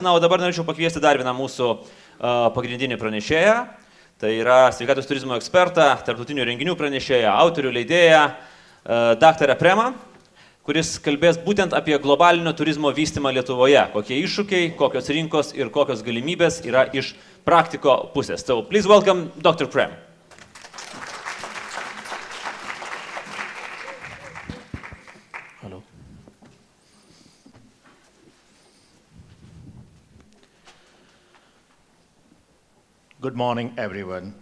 Na, o dabar norėčiau pakviesti dar vieną mūsų pagrindinį pranešėją. Tai yra sveikatos turizmo ekspertą, tarptautinių renginių pranešėją, autorių, leidėją, daktarą Premą, kuris kalbės būtent apie globalinio turizmo vystymą Lietuvoje. Kokie iššūkiai, kokios rinkos ir kokios galimybės yra iš praktiko pusės. So, please welcome Dr. Prem. Hello. Good morning, everyone.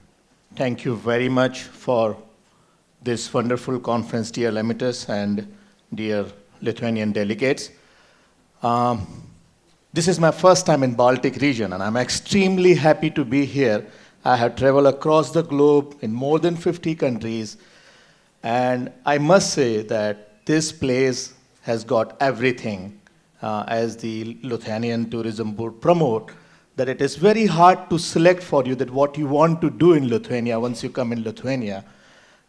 Thank you very much for this wonderful conference, dear Lemitus and dear Lithuanian delegates. This is my first time in Baltic region, and I'm extremely happy to be here. I have traveled across the globe in more than 50 countries, and I must say that this place has got everything, as the Lithuanian Tourism Board promote, that it is very hard to select for you that what you want to do in Lithuania once you come in Lithuania.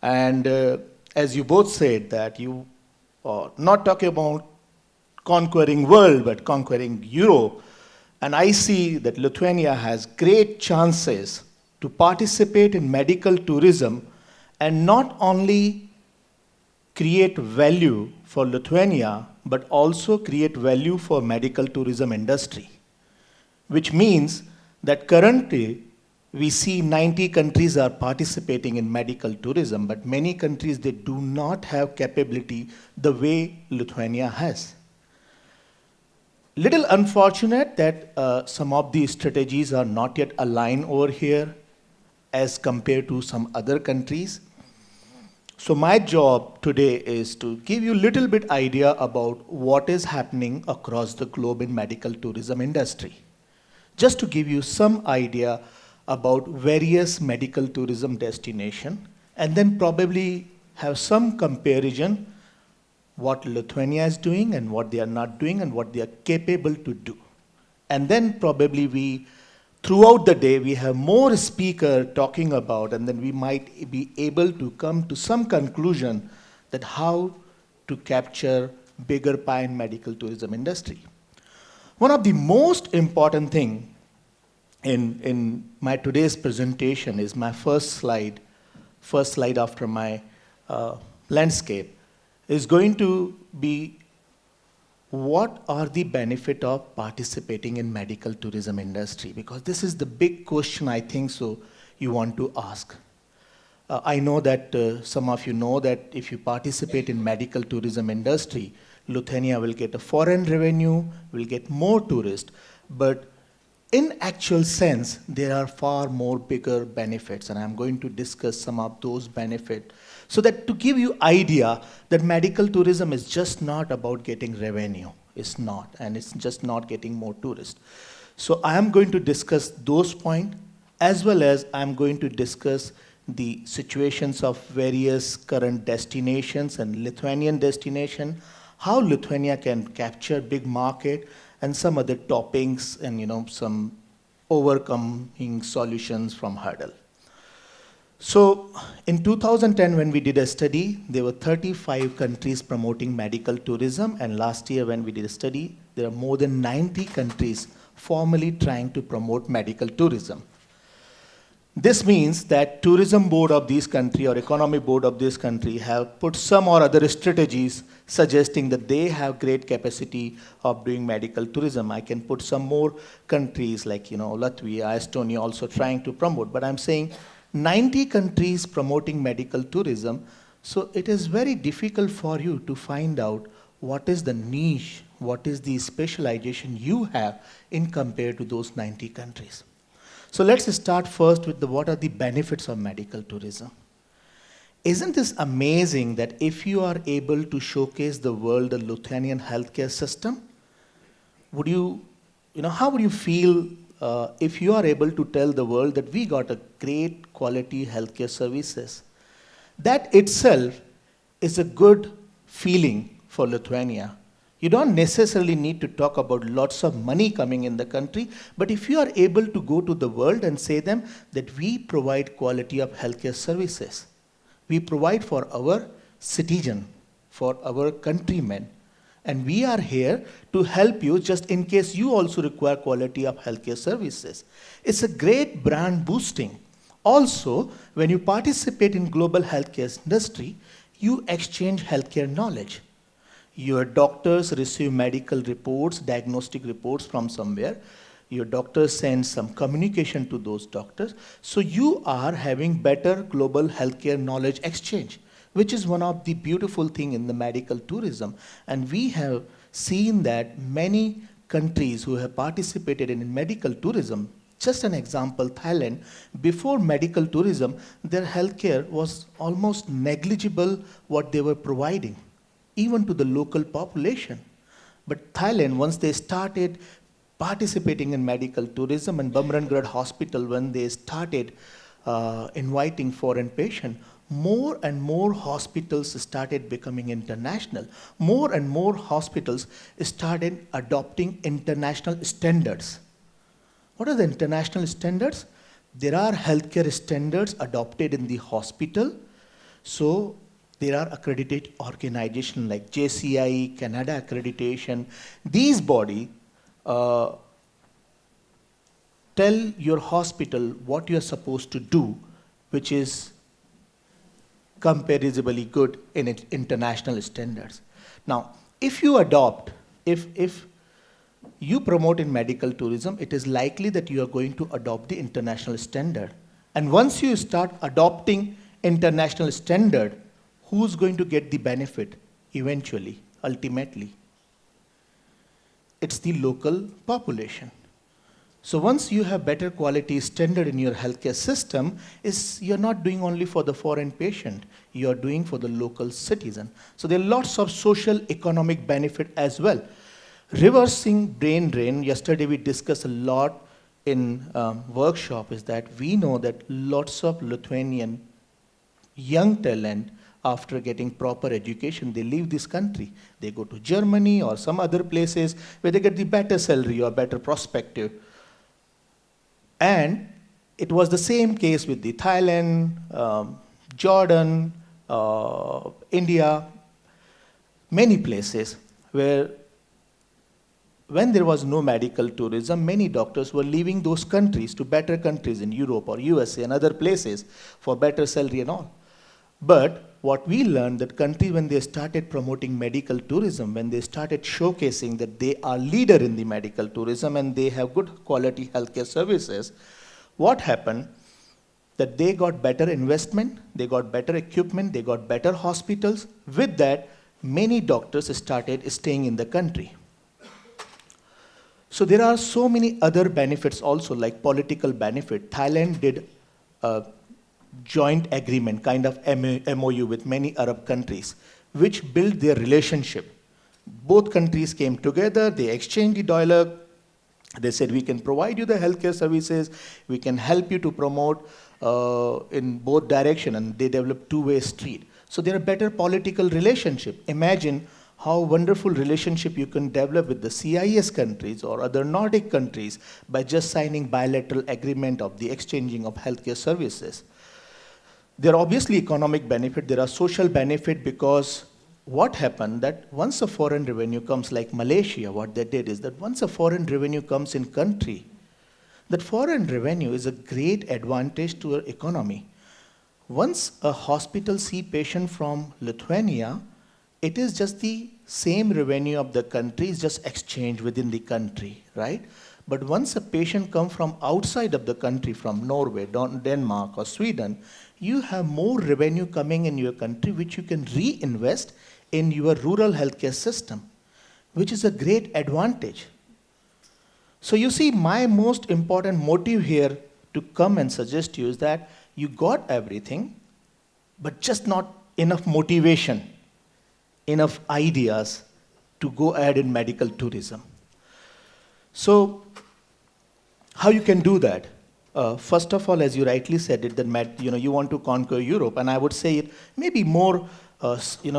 And as you both said, that you are not talking about conquering world, but conquering Europe. And I see that Lithuania has great chances to participate in medical tourism and not only create value for Lithuania, but also create value for medical tourism industry. Which means that currently we see 90 countries are participating in medical tourism, but many countries, they do not have capability the way Lithuania has. Little unfortunate that some of these strategies are not yet aligned over here as compared to some other countries. So my job today is to give you a little bit idea about what is happening across the globe in medical tourism industry. Just to give you some idea about various medical tourism destinations, and then probably have some comparison what Lithuania is doing and what they are not doing and what they are capable to do. And then probably throughout the day, we have more speakers talking about, and then we might be able to come to some conclusion that how to capture bigger pie in medical tourism industry. One of the most important thing in my today's presentation is my first slide after my landscape, is going to be what are the benefit of participating in medical tourism industry? Because this is the big question I think so you want to ask. I know that some of you know that if you participate in medical tourism industry, Lithuania will get a foreign revenue, will get more tourists, but in actual sense, there are far more bigger benefits, and I'm going to discuss some of those benefits. So that to give you idea that medical tourism is just not about getting revenue. It's not, and it's just not getting more tourists. So I am going to discuss those points, as well as I'm going to discuss the situations of various current destinations and Lithuanian destination, how Lithuania can capture big market, and some other toppings and some overcoming solutions from hurdle. So in 2010, when we did a study, there were 35 countries promoting medical tourism, and last year when we did a study, there are more than 90 countries formally trying to promote medical tourism. This means that tourism board of this country or economic board of this country have put some or other strategies suggesting that they have great capacity of doing medical tourism. I can put some more countries like Latvia, Estonia also trying to promote, but I'm saying 90 countries promoting medical tourism, so it is very difficult for you to find out what is the niche, what is the specialization you have in compared to those 90 countries. So let's start first with what are the benefits of medical tourism. Isn't this amazing that if you are able to showcase the world the Lithuanian healthcare system, how would you feel if you are able to tell the world that we got a great quality healthcare services? That itself is a good feeling for Lithuania. You don't necessarily need to talk about lots of money coming in the country, but if you are able to go to the world and say them that we provide quality of healthcare services, we provide for our citizen, for our countrymen, And we are here to help you just in case you also require quality of healthcare services. It's a great brand boosting. Also, when you participate in global healthcare industry, you exchange healthcare knowledge. Your doctors receive medical reports, diagnostic reports from somewhere. Your doctor sends some communication to those doctors. So you are having better global healthcare knowledge exchange, which is one of the beautiful thing in the medical tourism. And we have seen that many countries who have participated in medical tourism, just an example, Thailand, before medical tourism, their healthcare was almost negligible what they were providing, even to the local population. But Thailand, once they started participating in medical tourism, and Bumrungrad Hospital, when they started inviting foreign patients, more and more hospitals started becoming international. More and more hospitals started adopting international standards. What are the international standards? There are healthcare standards adopted in the hospital. So there are accredited organizations like JCI, Canada Accreditation. These bodies tell your hospital what you are supposed to do, which is comparatively good in its international standards. Now, if you adopt, if you promote in medical tourism, it is likely that you are going to adopt the international standard. And once you start adopting international standard, who's going to get the benefit eventually, ultimately? It's the local population. So once you have better quality standard in your healthcare system, you're not doing only for the foreign patient, you're doing for the local citizen. So there are lots of social economic benefit as well. Reversing brain drain, yesterday we discussed a lot in workshop, is that we know that lots of Lithuanian young talent, after getting proper education, they leave this country. They go to Germany or some other places where they get the better salary or better perspective. And it was the same case with the Thailand, Jordan, India, many places where when there was no medical tourism, many doctors were leaving those countries to better countries in Europe or USA and other places for better salary and all. But what we learned, that countries, when they started promoting medical tourism, when they started showcasing that they are leader in the medical tourism and they have good quality healthcare services, what happened? That they got better investment, they got better equipment, they got better hospitals. With that, many doctors started staying in the country. So there are so many other benefits also, like political benefit. Thailand did a joint agreement, kind of MOU with many Arab countries, which built their relationship. Both countries came together, they exchanged the dialogue. They said, we can provide you the healthcare services, we can help you to promote in both directions, and they developed two-way street. So there are better political relationship. Imagine how wonderful relationship you can develop with the CIS countries or other Nordic countries by just signing bilateral agreement of the exchanging of healthcare services. There are obviously economic benefit, there are social benefit, because what happened that once a foreign revenue comes, like Malaysia, what they did is that once a foreign revenue comes in country, that foreign revenue is a great advantage to our economy. Once a hospital see patient from Lithuania, it is just the same revenue of the country, is just exchanged within the country, right? But once a patient comes from outside of the country, from Norway, Denmark or Sweden, you have more revenue coming in your country which you can reinvest in your rural healthcare system, which is a great advantage. So you see, my most important motive here to come and suggest to you is that you got everything, but just not enough motivation, enough ideas to go ahead in medical tourism. So how you can do that? First of all, as you rightly said it, that you want to conquer Europe, and I would say it maybe more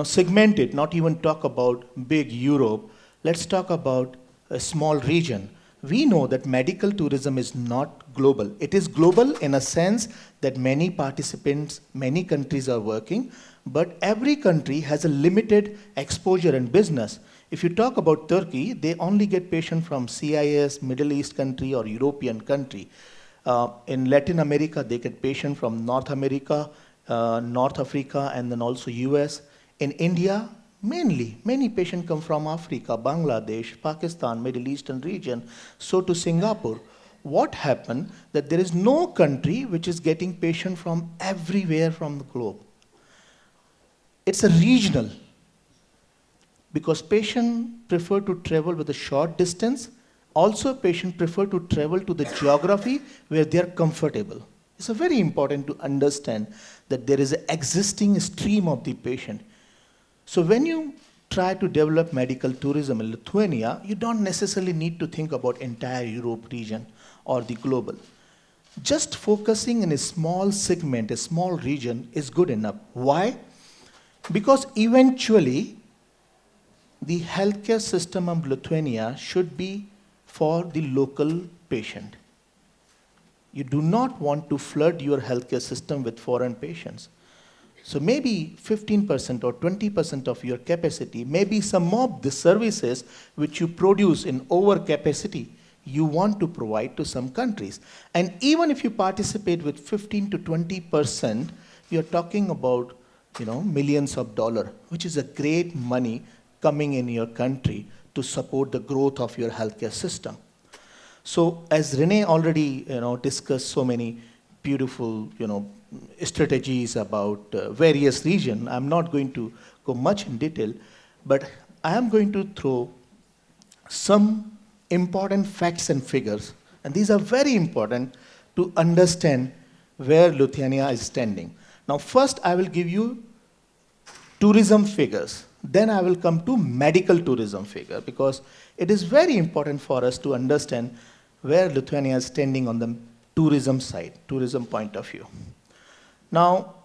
segmented, not even talk about big Europe. Let's talk about a small region. We know that medical tourism is not global. It is global in a sense that many participants, many countries are working, but every country has a limited exposure and business. If you talk about Turkey, they only get patient from CIS, Middle East country or European country. In Latin America, they get patient from North America, North Africa, and then also US. In India, many patients come from Africa, Bangladesh, Pakistan, Middle Eastern region, so to Singapore. What happened that there is no country which is getting patient from everywhere from the globe. It's a regional, because patients prefer to travel with a short distance. Also, patients prefer to travel to the geography where they are comfortable. It's very important to understand that there is an existing stream of the patient. So when you try to develop medical tourism in Lithuania, you don't necessarily need to think about entire Europe region or the global. Just focusing in a small segment, a small region is good enough. Why? Because eventually, the healthcare system of Lithuania should be for the local patient. You do not want to flood your healthcare system with foreign patients. So maybe 15% or 20% of your capacity, maybe some of the services which you produce in overcapacity, you want to provide to some countries. And even if you participate with 15 to 20%, you're talking about millions of dollars, which is a great money coming in your country to support the growth of your healthcare system. So as Renee already discussed so many beautiful strategies about various regions, I'm not going to go much in detail, but I am going to throw some important facts and figures, and these are very important to understand where Lithuania is standing. Now first I will give you tourism figures. Then I will come to medical tourism figure, because it is very important for us to understand where Lithuania is standing on the tourism side, tourism point of view. Now,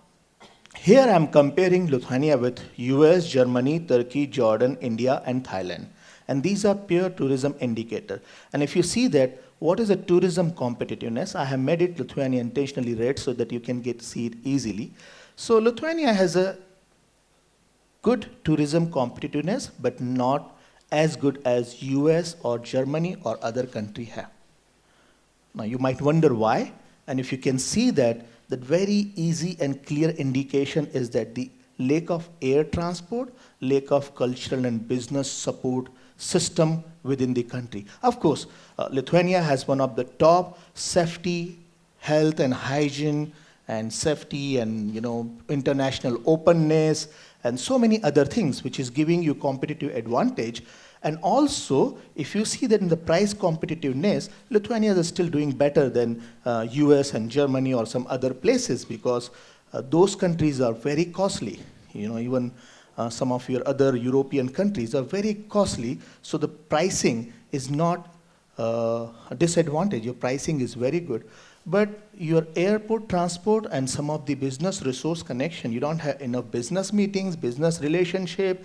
here I am comparing Lithuania with US, Germany, Turkey, Jordan, India, and Thailand. And these are pure tourism indicators. And if you see that, what is the tourism competitiveness? I have made it Lithuania intentionally red so that you can see it easily. So Lithuania has a good tourism competitiveness, but not as good as US or Germany or other country have. Now you might wonder why, and if you can see that, the very easy and clear indication is that the lack of air transport, lack of cultural and business support system within the country. Of course, Lithuania has one of the top safety, health and hygiene, and safety and international openness, and so many other things which is giving you competitive advantage. And also, if you see that in the price competitiveness, Lithuania is still doing better than US and Germany or some other places, because those countries are very costly. Even some of your other European countries are very costly, so the pricing is not a disadvantage. Your pricing is very good. But your airport transport and some of the business resource connection, you don't have enough business meetings, business relationship,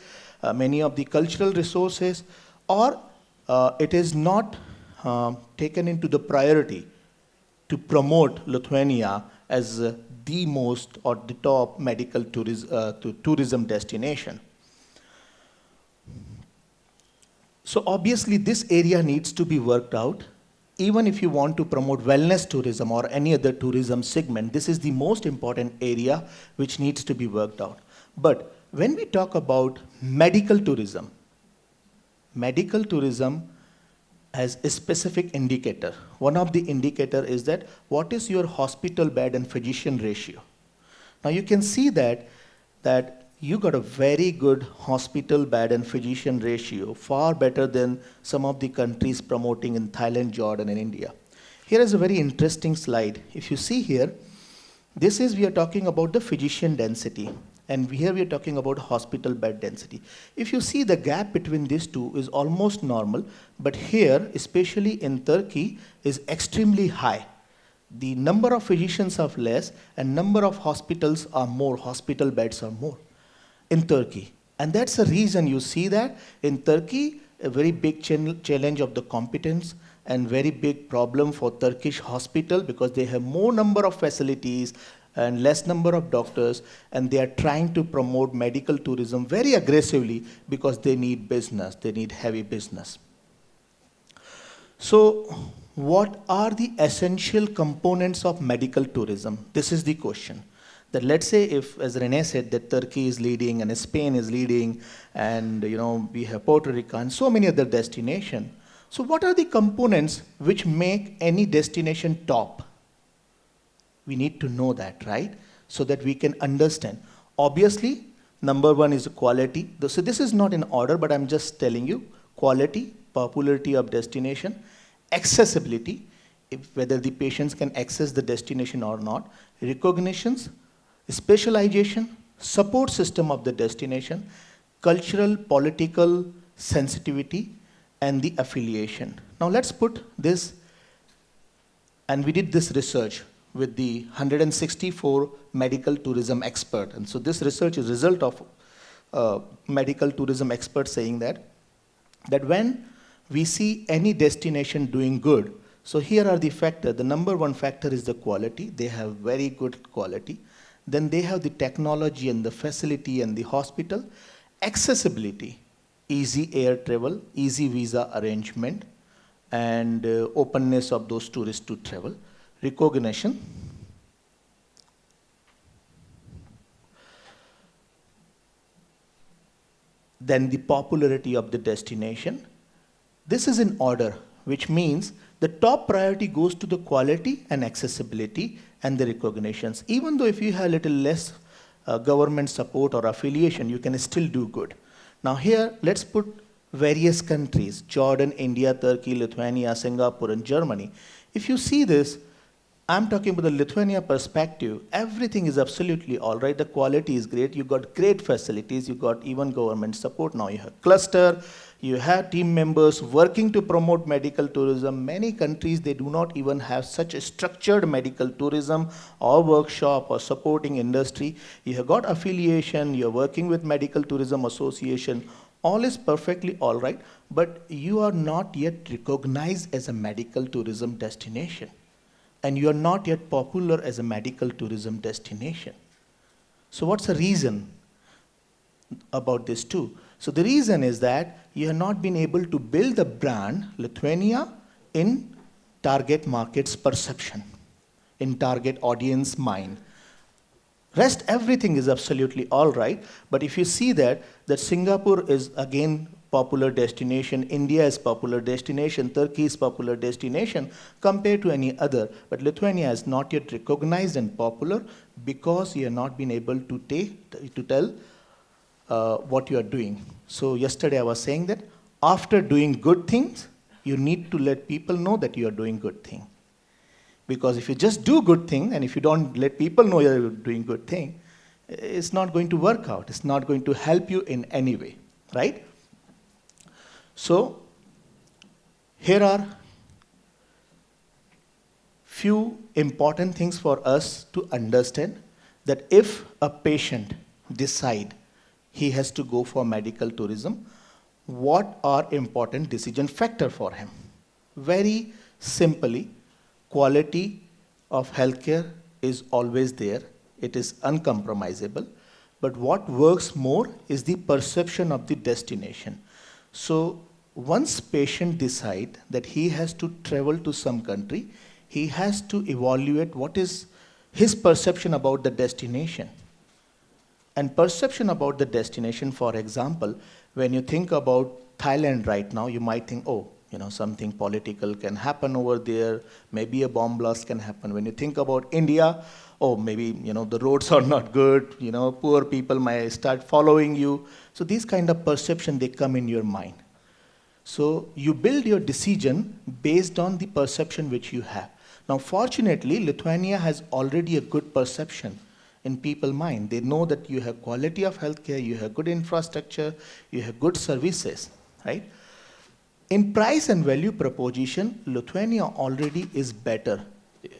many of the cultural resources, or it is not taken into the priority to promote Lithuania as the most or the top medical tourism destination. So obviously this area needs to be worked out. Even if you want to promote wellness tourism or any other tourism segment, this is the most important area which needs to be worked out. But when we talk about medical tourism has a specific indicator. One of the indicator is that what is your hospital bed and physician ratio. Now you can see that you got a very good hospital bed and physician ratio, far better than some of the countries promoting in Thailand, Jordan, and India. Here is a very interesting slide. If you see here, we are talking about the physician density, and here we are talking about hospital bed density. If you see, the gap between these two is almost normal, but here, especially in Turkey, is extremely high. The number of physicians are less, and number of hospitals are more, hospital beds are more in Turkey. And that's the reason you see that in Turkey, a very big challenge of the competence and very big problem for Turkish hospital, because they have more number of facilities, and less number of doctors, and they are trying to promote medical tourism very aggressively because they need business, they need heavy business. So what are the essential components of medical tourism? This is the question. That let's say if, as Rene said, that Turkey is leading and Spain is leading, and we have Puerto Rico and so many other destinations. So what are the components which make any destination top? We need to know that, right? So that we can understand. Obviously, number one is quality. So this is not in order, but I'm just telling you. Quality, popularity of destination, accessibility, whether the patients can access the destination or not, recognitions, specialization, support system of the destination, cultural, political sensitivity, and the affiliation. Now let's put this, and we did this research with the 164 medical tourism expert. And so this research is a result of medical tourism experts saying that when we see any destination doing good, so here are the factors. The number one factor is the quality. They have very good quality. Then they have the technology and the facility and the hospital. Accessibility, easy air travel, easy visa arrangement, and openness of those tourists to travel. Recognition. Then the popularity of the destination. This is in order, which means the top priority goes to the quality and accessibility and the recognitions. Even though if you have a little less government support or affiliation, you can still do good. Now here, let's put various countries: Jordan, India, Turkey, Lithuania, Singapore, and Germany. If you see this, I'm talking about the Lithuania perspective. Everything is absolutely all right. The quality is great. You got great facilities. You got even government support. Now you have cluster. You have team members working to promote medical tourism. Many countries, they do not even have such a structured medical tourism or workshop or supporting industry. You have got affiliation. You're working with Medical Tourism Association. All is perfectly all right, but you are not yet recognized as a medical tourism destination. And you are not yet popular as a medical tourism destination. So what's the reason about this too? So the reason is that you have not been able to build the brand Lithuania in target market's perception, in target audience mind. Rest everything is absolutely all right, but if you see that Singapore is again popular destination, India is popular destination, Turkey is popular destination compared to any other, but Lithuania is not yet recognized and popular because you have not been able to tell what you are doing. So yesterday I was saying that after doing good things, you need to let people know that you are doing good thing. Because if you just do good thing and if you don't let people know you're doing good thing, it's not going to work out. It's not going to help you in any way, right? So here are few important things for us to understand, that if a patient decide he has to go for medical tourism, what are important decision factor for him? Very simply, quality of healthcare is always there. It is uncompromisable. But what works more is the perception of the destination. So once patient decide that he has to travel to some country, he has to evaluate what is his perception about the destination. And perception about the destination, for example, when you think about Thailand right now, you might think, oh, something political can happen over there, maybe a bomb blast can happen. When you think about India, oh, maybe, the roads are not good, poor people might start following you. So these kind of perception, they come in your mind. So you build your decision based on the perception which you have. Now, fortunately, Lithuania has already a good perception in people's mind. They know that you have quality of healthcare, you have good infrastructure, you have good services, right? In price and value proposition, Lithuania already is better.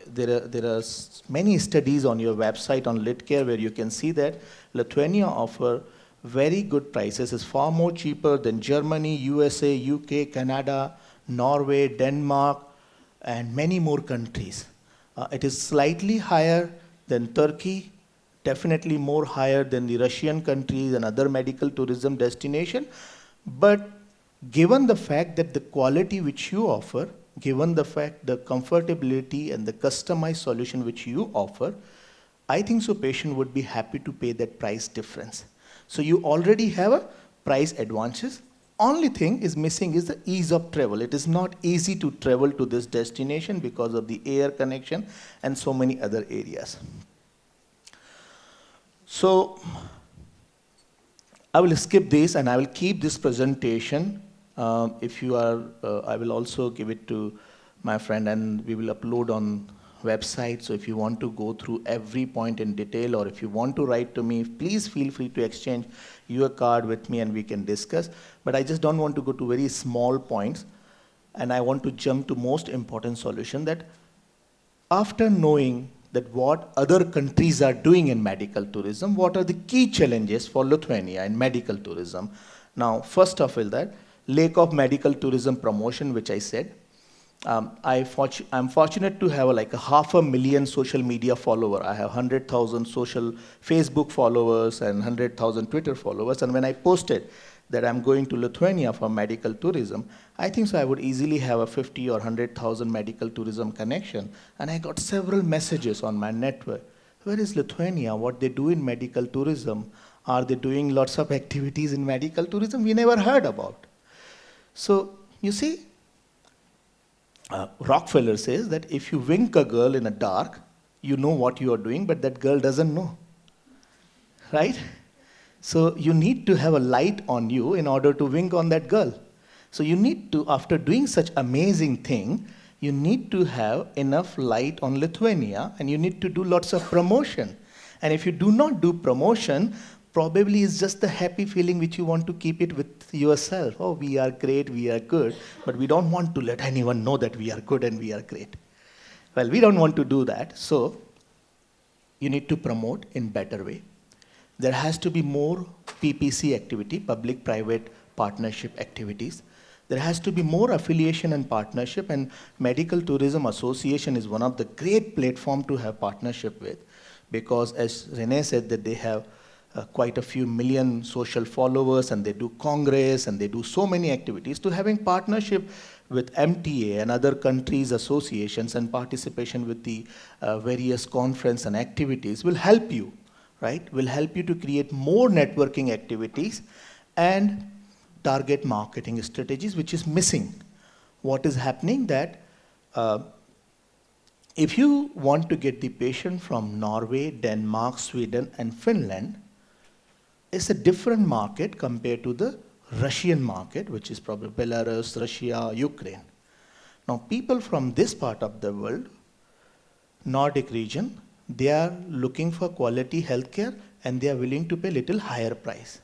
There are many studies on your website on Litcare where you can see that Lithuania offer very good prices. It's far more cheaper than Germany, USA, UK, Canada, Norway, Denmark, and many more countries. It is slightly higher then Turkey, definitely more higher than the Russian countries and other medical tourism destination. But given the fact that the quality which you offer, given the fact the comfortability and the customized solution which you offer, I think so patient would be happy to pay that price difference. So you already have a price advantage. Only thing is missing is the ease of travel. It is not easy to travel to this destination because of the air connection and so many other areas. So I will skip this and I will keep this presentation. If you are, I will also give it to my friend and we will upload on website. So if you want to go through every point in detail or if you want to write to me, please feel free to exchange your card with me and we can discuss. But I just don't want to go to very small points and I want to jump to most important solution that after knowing that what other countries are doing in medical tourism, what are the key challenges for Lithuania in medical tourism? Now, first of all that, lack of medical tourism promotion, which I said. I'm fortunate to have like 500,000 social media follower. I have 100,000 social Facebook followers and 100,000 Twitter followers. And when I posted that I'm going to Lithuania for medical tourism, I think so I would easily have a 50 or 100,000 medical tourism connection. And I got several messages on my network. Where is Lithuania? What they do in medical tourism? Are they doing lots of activities in medical tourism? We never heard about. So you see, Rockefeller says that if you wink a girl in the dark, you know what you are doing, but that girl doesn't know, right? So you need to have a light on you in order to wink on that girl. So you need to, after doing such amazing thing, you need to have enough light on Lithuania and you need to do lots of promotion. And if you do not do promotion, probably it's just the happy feeling which you want to keep it with yourself. Oh, we are great, we are good, but we don't want to let anyone know that we are good and we are great. Well, we don't want to do that, so you need to promote in better way. There has to be more PPC activity, public-private partnership activities. There has to be more affiliation and partnership, and Medical Tourism Association is one of the great platform to have partnership with, because as Renee said that they have quite a few million social followers and they do congress and they do so many activities. To having partnership with MTA and other countries' associations and participation with the various conference and activities will help you, right? Will help you to create more networking activities and target marketing strategies, which is missing. What is happening that if you want to get the patient from Norway, Denmark, Sweden and Finland, it's a different market compared to the Russian market, which is probably Belarus, Russia, Ukraine. Now, people from this part of the world, Nordic region, they are looking for quality healthcare and they are willing to pay little higher price.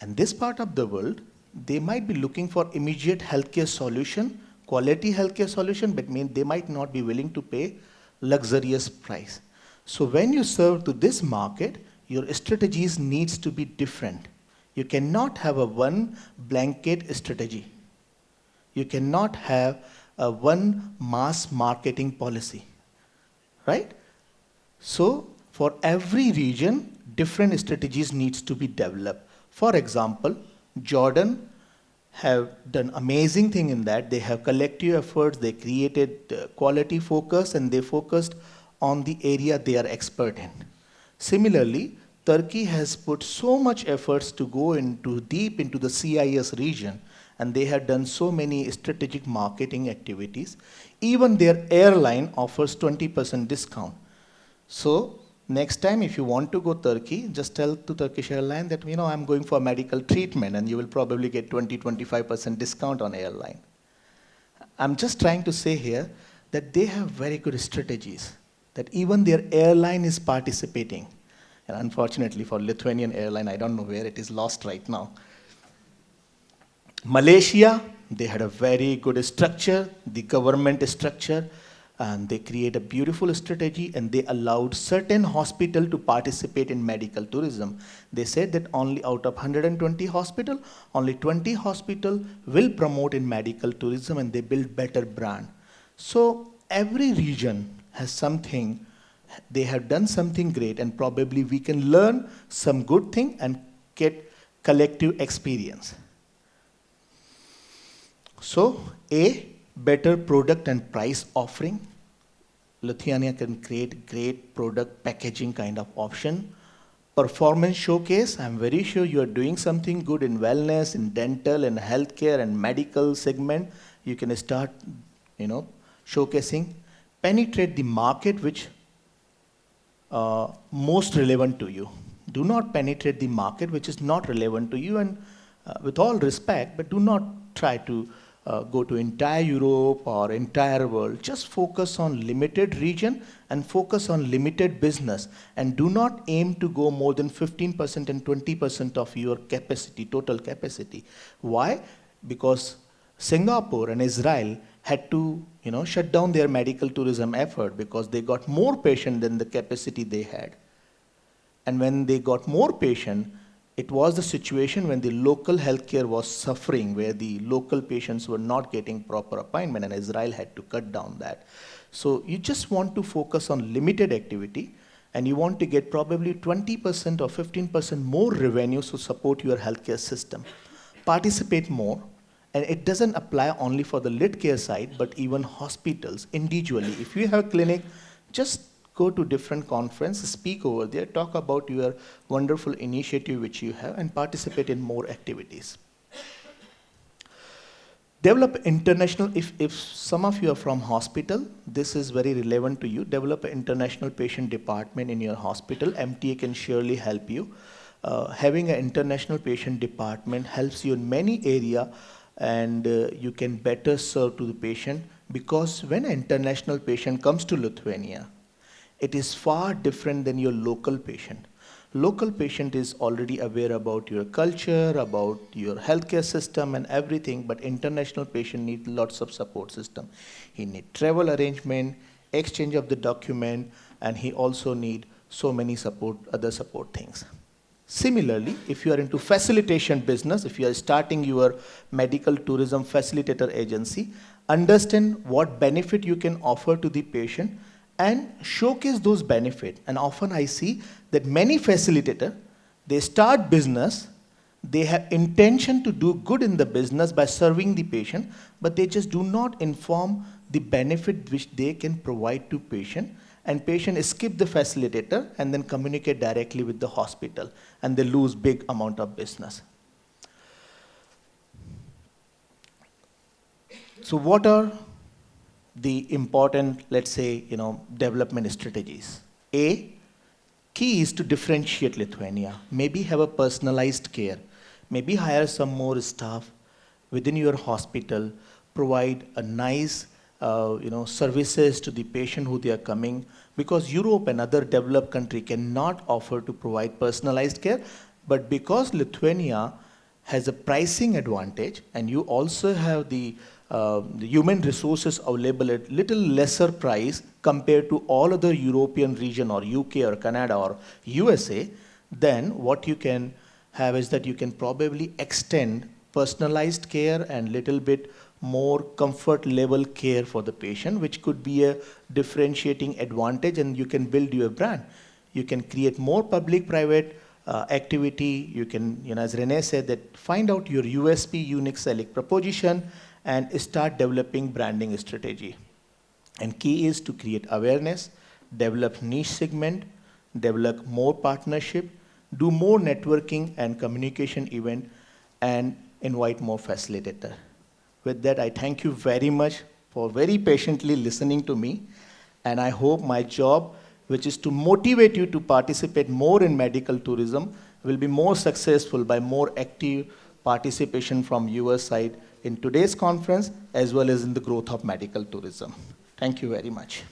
And this part of the world, they might be looking for immediate healthcare solution, quality healthcare solution, but they might not be willing to pay luxurious price. So when you serve to this market, your strategies needs to be different. You cannot have a one blanket strategy. You cannot have a one mass marketing policy, right? So for every region, different strategies needs to be developed. For example, Jordan have done amazing thing in that. They have collective efforts, they created quality focus and they focused on the area they are expert in. Similarly, Turkey has put so much efforts to go deep into the CIS region, and they have done so many strategic marketing activities. Even their airline offers 20% discount. So next time if you want to go Turkey, just tell to Turkish Airlines that, you know, I'm going for medical treatment and you will probably get 20-25% discount on airline. I'm just trying to say here that they have very good strategies, that even their airline is participating. And unfortunately for Lithuanian airline, I don't know where it is lost right now. Malaysia, they had a very good structure, the government structure, and they create a beautiful strategy and they allowed certain hospital to participate in medical tourism. They said that only out of 120 hospital, only 20 hospital will promote in medical tourism and they build better brand. So every region has something, they have done something great, and probably we can learn some good thing and get collective experience. So, A, better product and price offering. Lithuania can create great product packaging kind of option. Performance showcase, I'm very sure you are doing something good in wellness, in dental, in healthcare and medical segment. You can start, showcasing. Penetrate the market which most relevant to you. Do not penetrate the market which is not relevant to you, and with all respect, but do not try to go to entire Europe or entire world. Just focus on limited region and focus on limited business, and do not aim to go more than 15% and 20% of your capacity, total capacity. Why? Because Singapore and Israel had to shut down their medical tourism effort because they got more patient than the capacity they had. And when they got more patient, it was the situation when the local healthcare was suffering, where the local patients were not getting proper appointment, and Israel had to cut down that. So you just want to focus on limited activity, and you want to get probably 20% or 15% more revenue to support your healthcare system. Participate more, and it doesn't apply only for the lit care side, but even hospitals individually. If you have a clinic, just go to different conferences, speak over there, talk about your wonderful initiative which you have, and participate in more activities. Develop international, if some of you are from hospital, this is very relevant to you. Develop an international patient department in your hospital. MTA can surely help you. Having an international patient department helps you in many areas, and you can better serve to the patient, because when an international patient comes to Lithuania, it is far different than your local patient. Local patient is already aware about your culture, about your healthcare system and everything, but international patient needs lots of support system. He needs travel arrangement, exchange of the document, and he also needs so many other support things. Similarly, if you are into facilitation business, if you are starting your medical tourism facilitator agency, understand what benefit you can offer to the patient and showcase those benefits. And often I see that many facilitators, they start business, they have intention to do good in the business by serving the patient, but they just do not inform the benefit which they can provide to patient, and patient skip the facilitator and then communicate directly with the hospital, and they lose big amount of business. So what are the important, let's say, development strategies? A, key is to differentiate Lithuania. Maybe have a personalized care. Maybe hire some more staff within your hospital, provide a nice services to the patient who they are coming, because Europe and other developed country cannot offer to provide personalized care, but because Lithuania has a pricing advantage, and you also have the human resources available at little lesser price compared to all other European region or UK or Canada or USA, then what you can have is that you can probably extend personalized care and little bit more comfort level care for the patient, which could be a differentiating advantage, and you can build your brand. You can create more public-private activity. You can, as Renee said, that find out your USP, unique selling proposition, and start developing branding strategy. And key is to create awareness, develop niche segment, develop more partnership, do more networking and communication event, and invite more facilitator. With that, I thank you very much for very patiently listening to me, and I hope my job, which is to motivate you to participate more in medical tourism, will be more successful by more active participation from your side in today's conference, as well as in the growth of medical tourism. Thank you very much.